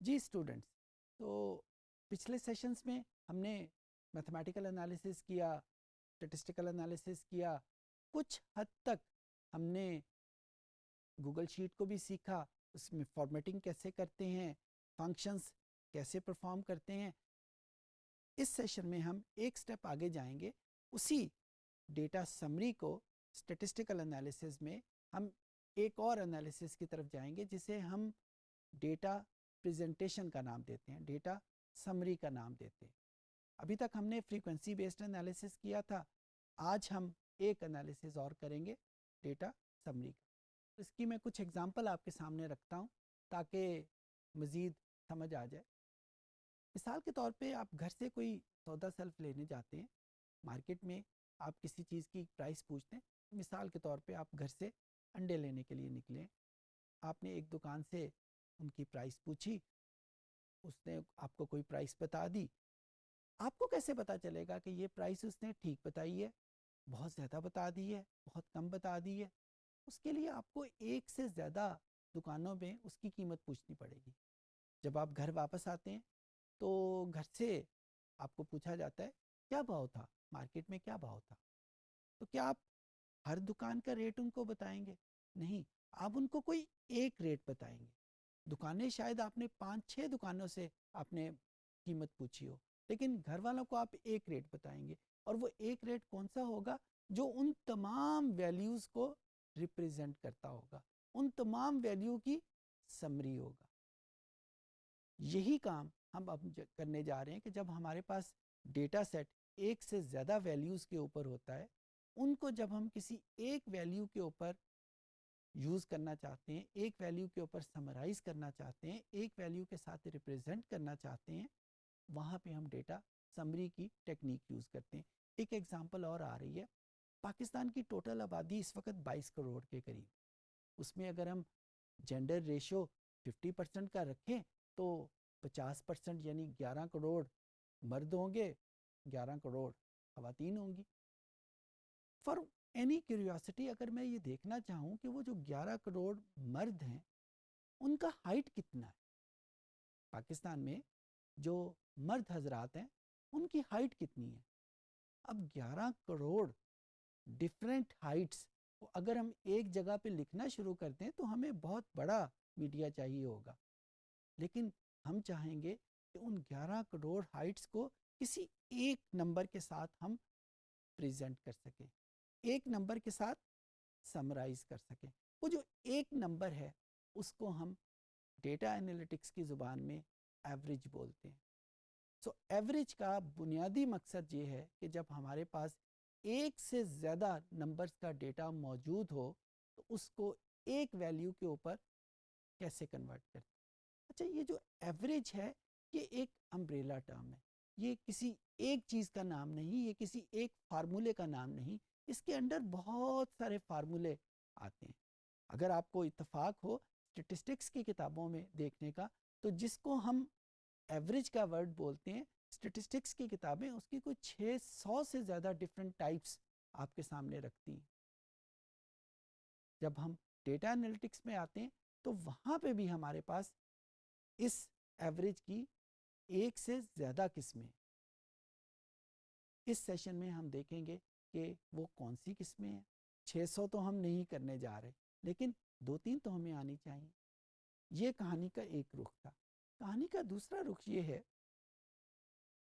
جی students, تو پچھلے sessions میں ہم نے میتھمیٹیکل انالیسس کیا، اسٹیٹسٹیکل انالیسس کیا، کچھ حد تک ہم نے گوگل شیٹ کو بھی سیکھا، اس میں فارمیٹنگ کیسے کرتے ہیں، فنکشنز کیسے پرفارم کرتے ہیں. اس سیشن میں ہم ایک سٹیپ آگے جائیں گے. اسی ڈیٹا سمری کو اسٹیٹسٹیکل انالیسس میں ہم ایک اور انالیسس کی طرف جائیں گے جسے ہم ڈیٹا پریزنٹیشن کا نام دیتے ہیں، ڈیٹا سمری کا نام دیتے ہیں. ابھی تک ہم نے فریکوینسی بیسڈ انالیسس کیا تھا، آج ہم ایک انالیسس اور کریں گے ڈیٹا سمری کا. اس کی میں کچھ ایگزامپل آپ کے سامنے رکھتا ہوں تاکہ مزید سمجھ آ جائے. مثال کے طور پہ آپ گھر سے کوئی سودا سلف لینے جاتے ہیں، مارکیٹ میں آپ کسی چیز کی پرائس پوچھتے ہیں. مثال کے طور پہ آپ گھر سے انڈے لینے کے لیے نکلے، آپ نے ایک دکان سے ان کی پرائس پوچھی، اس نے آپ کو کوئی پرائس بتا دی. آپ کو کیسے پتا چلے گا کہ یہ پرائس اس نے ٹھیک بتائی ہے، بہت زیادہ بتا دی ہے، بہت کم بتا دی ہے؟ اس کے لیے آپ کو ایک سے زیادہ دکانوں میں اس کی قیمت پوچھنی پڑے گی. جب آپ گھر واپس آتے ہیں تو گھر سے آپ کو پوچھا جاتا ہے کیا بھاؤ تھا، مارکیٹ میں کیا بھاؤ تھا. تو کیا آپ ہر دکان کا ریٹ ان کو بتائیں گے؟ نہیں، آپ ان کو کوئی ایک ریٹ بتائیں گے. دکانیں شاید آپ نے 5-6 دکانوں سے آپ نے قیمت پوچھی ہو، لیکن گھر والوں کو آپ ایک ریٹ بتائیں گے. اور وہ ایک ریٹ کون سا ہوگا؟ جو ان تمام ویلیوز کو ریپریزنٹ کرتا ہوگا، ان تمام ویلیو کی سمری ہوگا. یہی کام ہم اب کرنے جا رہے ہیں کہ جب ہمارے پاس ڈیٹا سیٹ ایک سے زیادہ ویلیوز کے اوپر ہوتا ہے، ان کو جب ہم کسی ایک ویلیو کے اوپر یوز کرنا چاہتے ہیں، ایک ویلیو کے اوپر سمرائز کرنا چاہتے ہیں، ایک ویلیو کے ساتھ ریپریزنٹ کرنا چاہتے ہیں، وہاں پہ ہم ڈیٹا سمری کی ٹیکنیک یوز کرتے ہیں. ایک ایگزامپل اور آ رہی ہے. پاکستان کی ٹوٹل آبادی اس وقت 22 کروڑ کے قریب. اس میں اگر ہم جینڈر ریشو 50% کا رکھیں تو 50% یعنی 11 کروڑ مرد ہوں گے، 11 کروڑ خواتین ہوں گی. فار اینی کیوریوسٹی، اگر میں یہ دیکھنا چاہوں کہ وہ جو 11 کروڑ مرد ہیں ان کا ہائٹ کتنا ہے، پاکستان میں جو مرد حضرات ہیں ان کی ہائٹ کتنی ہے. اب 11 کروڑ ڈفرینٹ ہائٹس اگر ہم ایک جگہ پہ لکھنا شروع کرتے ہیں تو ہمیں بہت بڑا میڈیا چاہیے ہوگا. لیکن ہم چاہیں گے کہ ان 11 کروڑ ہائٹس کو کسی ایک نمبر کے ساتھ ہم پریزنٹ کر سکیں، ایک نمبر کے ساتھ سمرائز کر سکیں. وہ جو ایک نمبر ہے اس کو ہم ڈیٹا انالیٹکس کی زبان میں ایوریج بولتے ہیں. سو ایوریج کا بنیادی مقصد یہ ہے کہ جب ہمارے پاس ایک سے زیادہ نمبرز کا ڈیٹا موجود ہو تو اس کو ایک ویلیو کے اوپر کیسے کنورٹ کرتے ہیں. اچھا، یہ جو ایوریج ہے یہ ایک امبریلا ٹرم ہے، یہ کسی ایک چیز کا نام نہیں، یہ کسی ایک فارمولے کا نام نہیں. اس کے اندر بہت سارے فارمولے آتے ہیں. اگر آپ کو اتفاق ہو اسٹیٹسٹکس کی کتابوں میں دیکھنے کا، تو جس کو ہم ایوریج کا ورڈ بولتے ہیں، اسٹیٹسٹکس کی کتابیں اس کی کوئی 600 سے زیادہ ڈفرینٹ ٹائپس آپ کے سامنے رکھتی ہیں. جب ہم ڈیٹا انالیٹکس میں آتے ہیں تو وہاں پہ بھی ہمارے پاس اس ایوریج کی ایک سے زیادہ قسمیں. اس سیشن میں ہم دیکھیں گے کہ وہ کون سی قسمیں ہیں. 600 تو ہم نہیں کرنے جا رہے، لیکن 2-3 تو ہمیں آنی چاہیے. یہ کہانی کا ایک رخ تھا. کہانی کا دوسرا رخ یہ ہے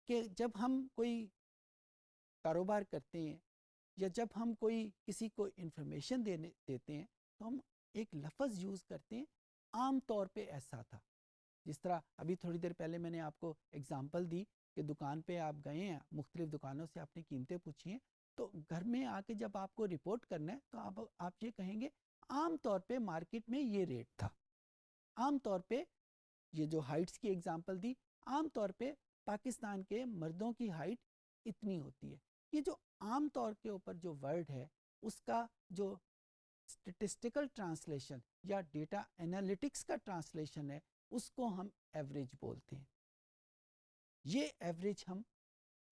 کہ جب ہم کوئی کاروبار کرتے ہیں یا جب ہم کوئی کسی کو انفارمیشن دیتے ہیں تو ہم ایک لفظ یوز کرتے ہیں، عام طور پہ ایسا تھا. جس طرح ابھی تھوڑی دیر پہلے میں نے آپ کو اگزامپل دی کہ دکان پہ آپ گئے ہیں، مختلف دکانوں سے آپ نے قیمتیں پوچھی ہیں، تو گھر میں آ کے جب آپ کو رپورٹ کرنا ہے تو آپ یہ کہیں گے عام طور پہ مارکیٹ میں یہ ریٹ تھا. عام طور پہ یہ جو ہائٹس کی ایگزامپل دی، عام طور پہ پاکستان کے مردوں کی ہائٹ اتنی ہوتی ہے. یہ جو عام طور کے اوپر جو ورڈ ہے اس کا جو اسٹیٹسٹیکل ٹرانسلیشن یا ڈیٹا انالیٹکس کا ٹرانسلیشن ہے اس کو ہم ایوریج بولتے ہیں. یہ ایوریج ہم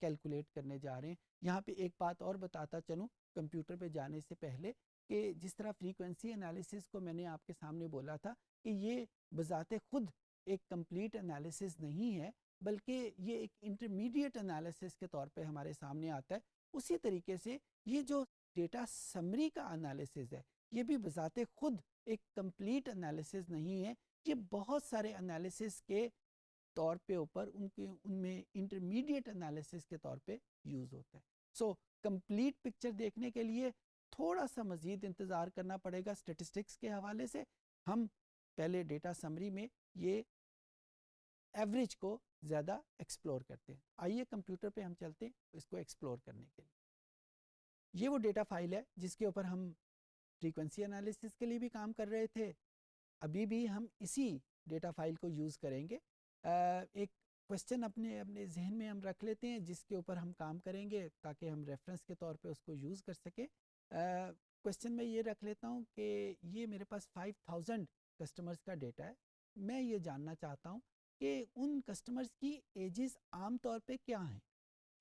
کیلکولیٹ کرنے جا رہے ہیں. یہاں پہ ایک بات اور بتاتا چلوں کمپیوٹر پہ جانے سے پہلے کہ جس طرح فریکوینسی انالیسس کو میں نے آپ کے سامنے بولا تھا کہ یہ بذات خود ایک کمپلیٹ انالیسس نہیں ہے، بلکہ یہ ایک انٹرمیڈیٹ انالیسس کے طور پہ ہمارے سامنے آتا ہے. اسی طریقے سے یہ جو ڈیٹا سمری کا انالیسس ہے، یہ بھی بذات خود ایک کمپلیٹ انالیسس نہیں ہے. یہ بہت سارے انالیسس کے طور پہ اوپر ان میں انٹرمیڈیٹ انالیسس کے طور پہ یوز ہوتا ہے. سو کمپلیٹ پکچر دیکھنے کے لیے تھوڑا سا مزید انتظار کرنا پڑے گا اسٹیٹسٹکس کے حوالے سے. ہم پہلے ڈیٹا سمری میں یہ ایوریج کو زیادہ ایکسپلور کرتے ہیں. آئیے کمپیوٹر پہ ہم چلتے ہیں اس کو ایکسپلور کرنے کے لیے. یہ وہ ڈیٹا فائل ہے جس کے اوپر ہم فریکوینسی انالیسس کے لیے بھی کام کر رہے تھے. ابھی بھی ہم اسی ڈیٹا فائل کو یوز کریں گے. ایک کوشچن اپنے ذہن میں ہم رکھ لیتے ہیں جس کے اوپر ہم کام کریں گے تاکہ ہم ریفرنس کے طور پہ اس کو یوز کر سکیں. کوشچن میں یہ رکھ لیتا ہوں کہ یہ میرے پاس 5000 کسٹمرز کا ڈیٹا ہے. میں یہ جاننا چاہتا ہوں کہ ان کسٹمرز کی ایجز عام طور پہ کیا ہیں.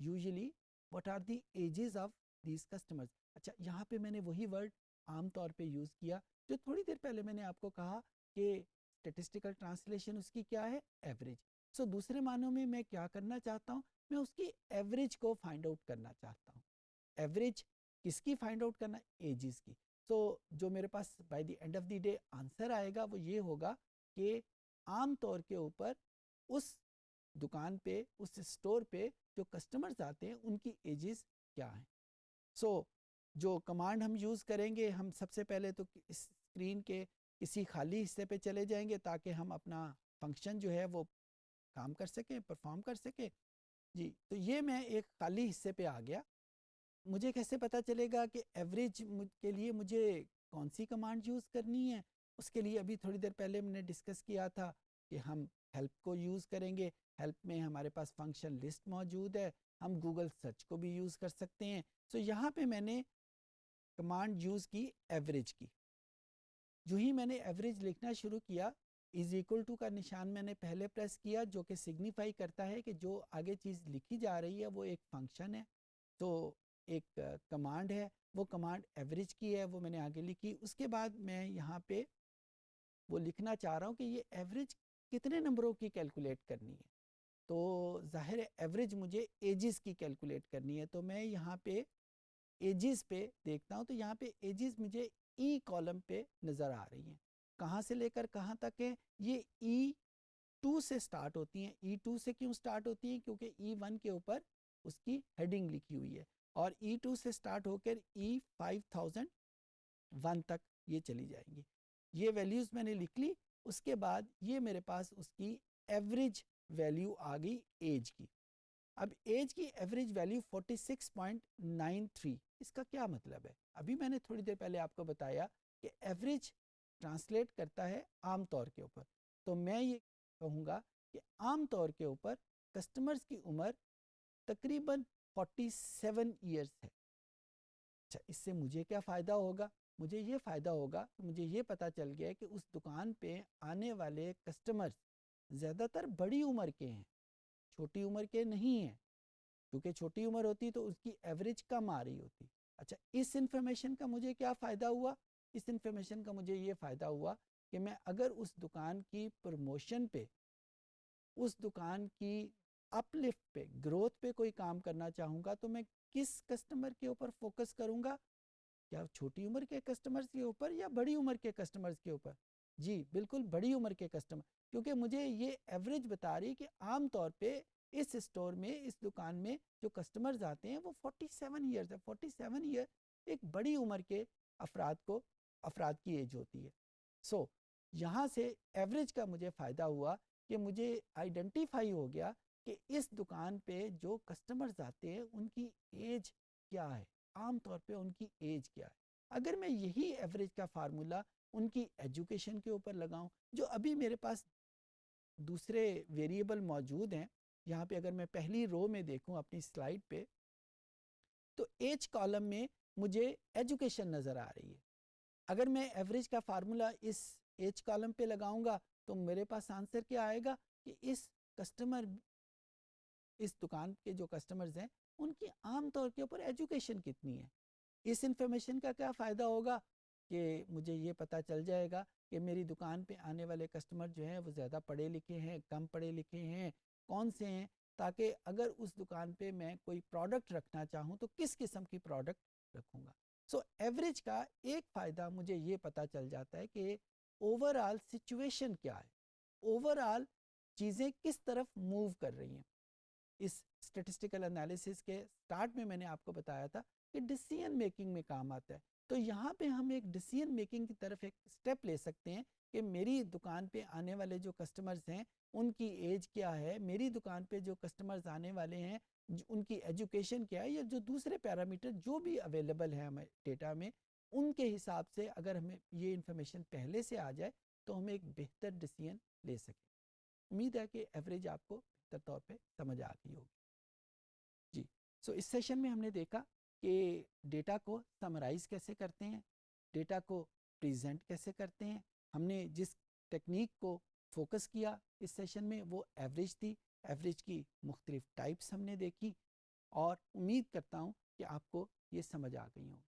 Usually what are the ages of these customers. اچھا، یہاں پہ میں نے وہی ورڈ عام طور پہ یوز کیا جو تھوڑی دیر پہلے میں نے آپ کو کہا کہ اسٹیٹسٹیکل ٹرانسلیشن اس کی کیا ہے؟ ایوریج. سو دوسرے معنوں میں میں کیا کرنا چاہتا ہوں؟ میں اس کی ایوریج کو فائنڈ آؤٹ کرنا چاہتا ہوں. ایوریج کس کی فائنڈ آؤٹ کرنا؟ ایجز کی. سو جو میرے pass by the end of the day answer آئے گا وہ یہ ہوگا کہ عام طور کے اوپر اس دکان پہ، اس اسٹور پہ جو کسٹمرز آتے ہیں ان کی ایجز کیا ہیں. سو جو کمانڈ ہم یوز کریں گے، ہم سب سے پہلے تو اسکرین کے کسی خالی حصے پہ چلے جائیں گے تاکہ ہم اپنا فنکشن جو ہے وہ کام کر سکیں، پرفارم کر سکیں. جی، تو یہ میں ایک خالی حصے پہ آ گیا. مجھے کیسے پتہ چلے گا کہ ایوریج کے لیے مجھے کون سی کمانڈ یوز کرنی ہے؟ اس کے لیے ابھی تھوڑی دیر پہلے میں نے ڈسکس کیا تھا کہ ہم ہیلپ کو یوز کریں گے. ہیلپ میں ہمارے پاس فنکشن لسٹ موجود ہے. ہم گوگل سرچ کو بھی یوز کر سکتے ہیں. سو یہاں پہ میں نے کمانڈ یوز کی ایوریج کی. جو ہی میں نے ایوریج لکھنا شروع کیا، از ایکول ٹو کا نشان میں نے پہلے پریس کیا جو کہ سگنیفائی کرتا ہے کہ جو آگے چیز لکھی جا رہی ہے وہ ایک فنکشن ہے. تو ایک کمانڈ ہے، وہ کمانڈ ایوریج کی ہے، وہ میں نے آگے لکھی. اس کے بعد میں یہاں پہ وہ لکھنا چاہ رہا ہوں کہ یہ ایوریج کتنے نمبروں کی کیلکولیٹ کرنی ہے. تو ظاہر ہے ایوریج مجھے ایجز کی کیلکولیٹ کرنی ہے. تو میں یہاں پہ ایجز پہ دیکھتا ہوں تو یہاں پہ ایجز مجھے ای کالم پہ نظر آ رہی ہیں. کہاں سے لے کر کہاں تک ہے؟ یہ E2 سے سٹارٹ ہوتی ہیں. E2 سے کیوں سٹارٹ ہوتی ہیں؟ کیونکہ E1 کے اوپر اس کی ہیڈنگ لکھی ہوئی ہے. اور E2 سے سٹارٹ ہو کر E5001 تک یہ چلی جائیں گی. یہ ویلیوز میں نے لکھ لی. اس کے بعد یہ میرے پاس اس کی ایوریج ویلیو آ گئی ایج کی. اب ایج کی ایوریج ویلیو 46.93. اس کا کیا مطلب ہے؟ ابھی میں نے تھوڑی دیر پہلے آپ کو بتایا کہ ایوریج ٹرانسلیٹ کرتا ہے عام طور کے اوپر. تو میں یہ کہوں گا کہ عام طور کے اوپر کسٹمرز کی عمر تقریباً 47 ایئرس ہے. اچھا، اس سے مجھے کیا فائدہ ہوگا؟ مجھے یہ فائدہ ہوگا کہ مجھے یہ پتہ چل گیا کہ اس دکان پہ آنے والے کسٹمرز زیادہ تر بڑی عمر کے ہیں، چھوٹی عمر کے نہیں ہیں. کیونکہ چھوٹی عمر ہوتی تو اس کی ایوریج کم آ رہی ہوتی. اچھا، اس انفارمیشن کا مجھے کیا فائدہ ہوا؟ اس انفارمیشن کا مجھے یہ فائدہ ہوا کہ میں اگر اس دکان کی پروموشن پہ، اس دکان کی اپ لفٹ پہ، گروتھ پہ کوئی کام کرنا چاہوں گا تو میں کس کسٹمر کے اوپر فوکس کروں گا؟ کیا چھوٹی عمر کے کسٹمرز کے اوپر یا بڑی عمر کے کسٹمرز کے اوپر؟ جی بالکل بڑی عمر کے کسٹمر. کیونکہ مجھے یہ ایوریج بتا رہی کہ عام طور پہ اس اسٹور میں، اس دکان میں جو کسٹمرز آتے ہیں وہ 47 ایئرز ہے. 47 ایئر ایک بڑی عمر کے افراد کی ایج ہوتی ہے. سو یہاں سے ایوریج کا مجھے فائدہ ہوا کہ مجھے آئیڈینٹیفائی ہو گیا کہ اس دکان پہ جو کسٹمرز آتے ہیں ان کی ایج کیا ہے، عام طور پہ ان کی ایج کیا ہے. اگر میں یہی ایوریج کا فارمولا ان کی ایجوکیشن کے اوپر لگاؤں، جو ابھی میرے پاس دوسرے ویریبل موجود ہیں، یہاں پہ اگر میں پہلی رو میں دیکھوں اپنی سلائیڈ پہ تو ایج کالم میں مجھے ایجوکیشن نظر آ رہی ہے. اگر میں ایوریج کا فارمولا اس ایج کالم پہ لگاؤں گا تو میرے پاس آنسر کیا آئے گا کہ اس دکان کے جو کسٹمرز ہیں ان کی عام طور کے اوپر ایجوکیشن کتنی ہے. اس انفارمیشن کا کیا فائدہ ہوگا کہ مجھے یہ پتہ چل جائے گا کہ میری دکان پہ آنے والے کسٹمر جو ہیں وہ زیادہ پڑھے لکھے ہیں، کم پڑھے لکھے ہیں، کون سے ہیں، تاکہ اگر اس دکان پہ میں کوئی پروڈکٹ رکھنا چاہوں تو کس قسم کی پروڈکٹ رکھوں گا. سو ایوریج کا ایک فائدہ مجھے یہ پتہ چل جاتا ہے کہ اوور آل سچویشن کیا ہے، اوور آل چیزیں کس طرف موو کر رہی ہیں. اس اسٹیٹسٹیکل انالیسس کے سٹارٹ میں نے آپ کو بتایا تھا کہ ڈیسیژن میکنگ میں کام آتا ہے. تو یہاں پہ ہم ایک ڈیسیژن میکنگ کی طرف ایک سٹیپ لے سکتے ہیں کہ میری دکان پہ آنے والے جو کسٹمرز ہیں ان کی ایج کیا ہے، میری دکان پہ جو کسٹمرز آنے والے ہیں ان کی ایجوکیشن کیا ہے، یا جو دوسرے پیرامیٹر جو بھی اویلیبل ہے ہمیں ڈیٹا میں، ان کے حساب سے اگر ہمیں یہ انفارمیشن پہلے سے آ جائے تو ہم ایک بہتر ڈیسیژن لے سکیں. امید ہے کہ ایوریج آپ کو بہتر طور پہ سمجھ آ گئی ہوگی. جی سو اس سیشن میں ہم نے دیکھا کہ ڈیٹا کو سمرائز کیسے کرتے ہیں، ڈیٹا کو پریزنٹ کیسے کرتے ہیں. ہم نے جس ٹیکنیک کو فوکس کیا اس سیشن میں وہ ایوریج تھی. ایوریج کی مختلف ٹائپس ہم نے دیکھی اور امید کرتا ہوں کہ آپ کو یہ سمجھ آ گئی ہوں.